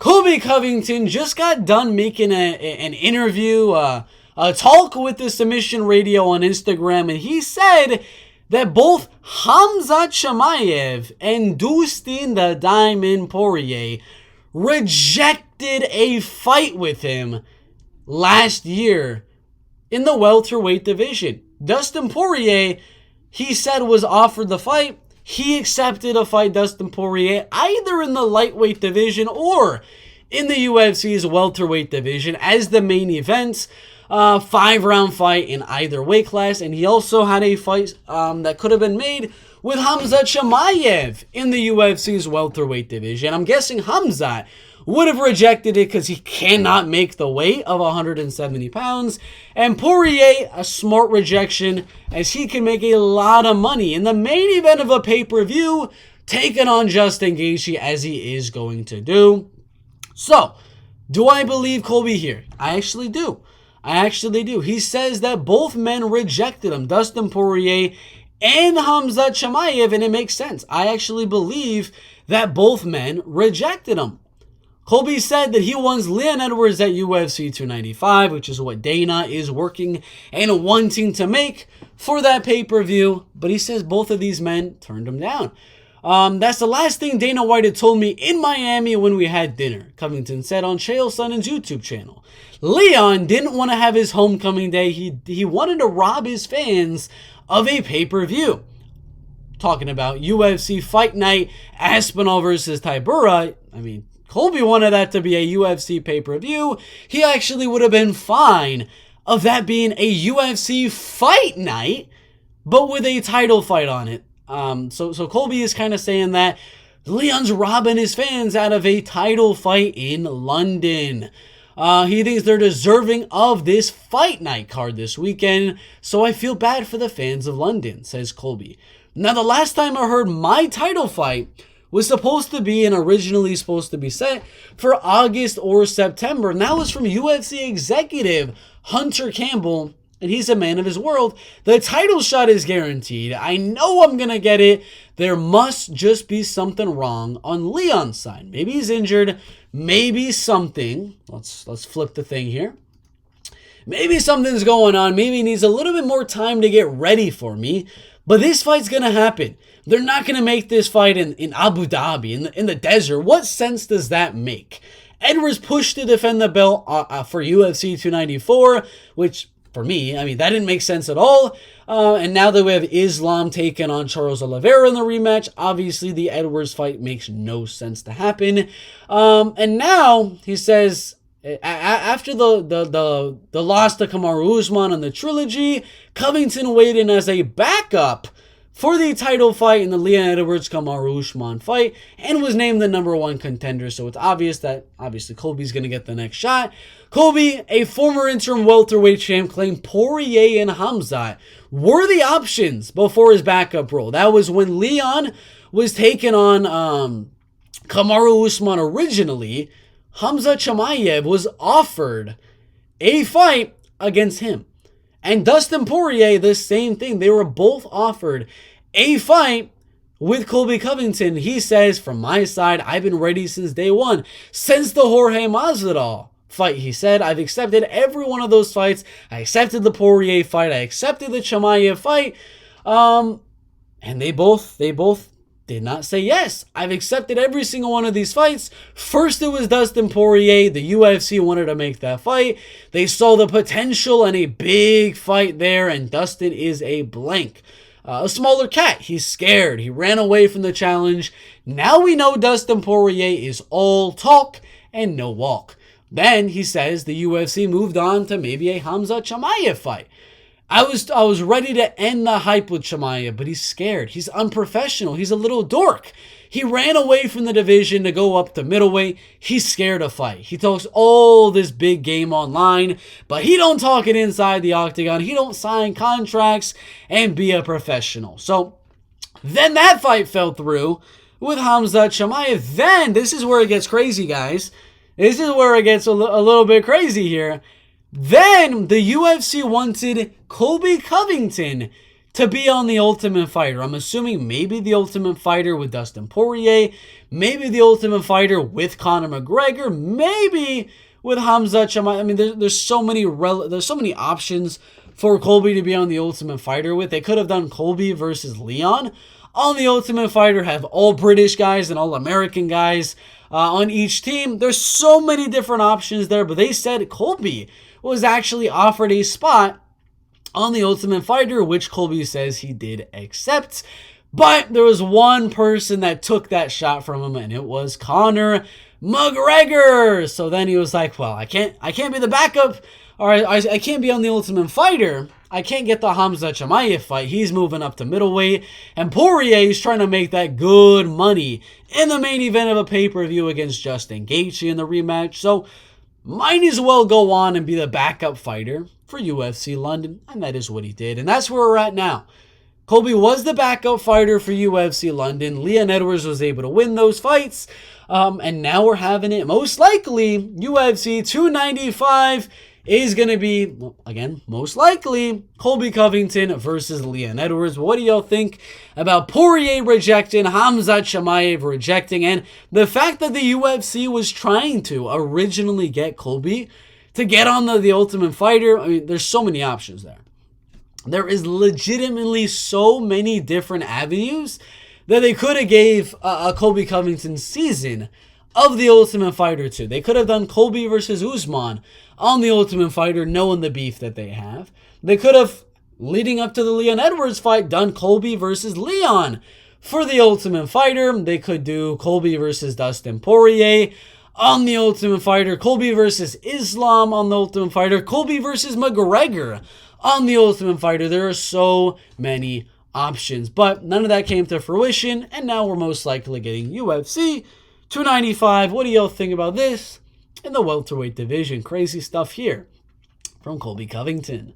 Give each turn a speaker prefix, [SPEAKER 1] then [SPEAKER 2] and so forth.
[SPEAKER 1] Colby Covington just got done making an interview, a talk with the Submission Radio on Instagram, and he said that both Khamzat Chimaev and Dustin the Diamond Poirier rejected a fight with him last year in the welterweight division. Dustin Poirier, he said, was offered the fight. He accepted a fight, Dustin Poirier, either in the lightweight division or in the UFC's welterweight division as the main event. 5-round fight in either weight class. And he also had a fight that could have been made with Khamzat Chimaev in the UFC's welterweight division. I'm guessing Khamzat would have rejected it because he cannot make the weight of 170 pounds. And Poirier, a smart rejection, as he can make a lot of money in the main event of a pay-per-view, taking on Justin Gaethje as he is going to do. So, do I believe Colby here? I actually do. He says that both men rejected him, Dustin Poirier and Khamzat Chimaev, and it makes sense. I actually believe that both men rejected him. Colby said that he wants Leon Edwards at UFC 295, which is what Dana is working and wanting to make for that pay-per-view. But he says both of these men turned him down. That's the last thing Dana White had told me in Miami when we had dinner, Covington said on Chael Sonnen's YouTube channel. Leon didn't want to have his homecoming day. He wanted to rob his fans of a pay-per-view. Talking about UFC Fight Night, Aspinall versus Tybura. I mean, Colby wanted that to be a UFC pay-per-view. He actually would have been fine of that being a UFC Fight Night, but with a title fight on it. So Colby is kind of saying that Leon's robbing his fans out of a title fight in London. He thinks they're deserving of this fight night card this weekend, so I feel bad for the fans of London, says Colby. Now, the last time I heard my title fight was supposed to be and originally supposed to be set for August or September. And that was from UFC executive Hunter Campbell, and he's a man of his word. The title shot is guaranteed. I know I'm going to get it. There must just be something wrong on Leon's side. Maybe he's injured. Maybe something. Let's flip the thing here. Maybe something's going on. Maybe he needs a little bit more time to get ready for me. But this fight's going to happen. They're not going to make this fight in Abu Dhabi, in the desert. What sense does that make? Edwards pushed to defend the belt for UFC 294, which, for me, I mean, that didn't make sense at all. And now that we have Islam taking on Charles Oliveira in the rematch, obviously the Edwards fight makes no sense to happen. And now, he says, after the loss to Kamaru Usman on the trilogy, Covington weighed in as a backup for the title fight in the Leon Edwards-Kamaru Usman fight and was named the #1 contender. So it's obvious that, Colby's going to get the next shot. Colby, a former interim welterweight champ, claimed Poirier and Khamzat were the options before his backup role. That was when Leon was taking on Kamaru Usman originally. Khamzat Chimaev was offered a fight against him. And Dustin Poirier, the same thing. They were both offered a fight with Colby Covington. He says, from my side, I've been ready since day one. Since the Jorge Masvidal fight, he said, I've accepted every one of those fights. I accepted the Poirier fight. I accepted the Chimaev fight. And they both did not say yes. I've accepted every single one of these fights. First, it was Dustin Poirier. The UFC wanted to make that fight. They saw the potential and a big fight there, and Dustin is a blank. A smaller cat. He's scared. He ran away from the challenge. Now we know Dustin Poirier is all talk and no walk. Then, he says, the UFC moved on to maybe a Khamzat Chimaev fight. I was ready to end the hype with Chimaev, but he's scared. He's unprofessional. He's a little dork. He ran away from the division to go up to middleweight. He's scared to fight. He talks all this big game online, but he don't talk it inside the octagon. He don't sign contracts and be a professional. So then that fight fell through with Khamzat Chimaev. Then, this is where it gets crazy, guys. This is where it gets a little bit crazy here. Then the UFC wanted Colby Covington to be on the Ultimate Fighter. I'm assuming maybe the Ultimate Fighter with Dustin Poirier, maybe the Ultimate Fighter with Conor McGregor, maybe with Khamzat Chimaev. I mean, there's so many options for Colby to be on the Ultimate Fighter with. They could have done Colby versus Leon on the Ultimate Fighter, have all British guys and all American guys on each team. There's so many different options there, but they said Colby was actually offered a spot on the Ultimate Fighter, which Colby says he did accept. But there was one person that took that shot from him, and it was Conor McGregor. So then he was like, well, I can't be the backup, or I can't be on the Ultimate Fighter. I can't get the Khamzat Chimaev fight. He's moving up to middleweight. And Poirier is trying to make that good money in the main event of a pay-per-view against Justin Gaethje in the rematch. So might as well go on and be the backup fighter for UFC London. And that is what he did. And that's where we're at now. Colby was the backup fighter for UFC London. Leon Edwards was able to win those fights. And now we're having it. Most likely, UFC 295 is going to be, well, again, most likely, Colby Covington versus Leon Edwards. What do y'all think about Poirier rejecting, Khamzat Chimaev rejecting, and the fact that the UFC was trying to originally get Colby to get on the Ultimate Fighter? I mean, there's so many options there. There is legitimately so many different avenues that they could have gave a Colby Covington season of the Ultimate Fighter to. They could have done Colby versus Usman on the Ultimate Fighter, knowing the beef that they have. They could have, leading up to the Leon Edwards fight, done Colby versus Leon for the Ultimate Fighter. They could do Colby versus Dustin Poirier on the Ultimate Fighter, Colby versus Islam on the Ultimate Fighter, Colby versus McGregor on the Ultimate Fighter. There are so many options, but none of that came to fruition, and now we're most likely getting UFC 295. What do y'all think about this in the welterweight division? Crazy stuff here from Colby Covington.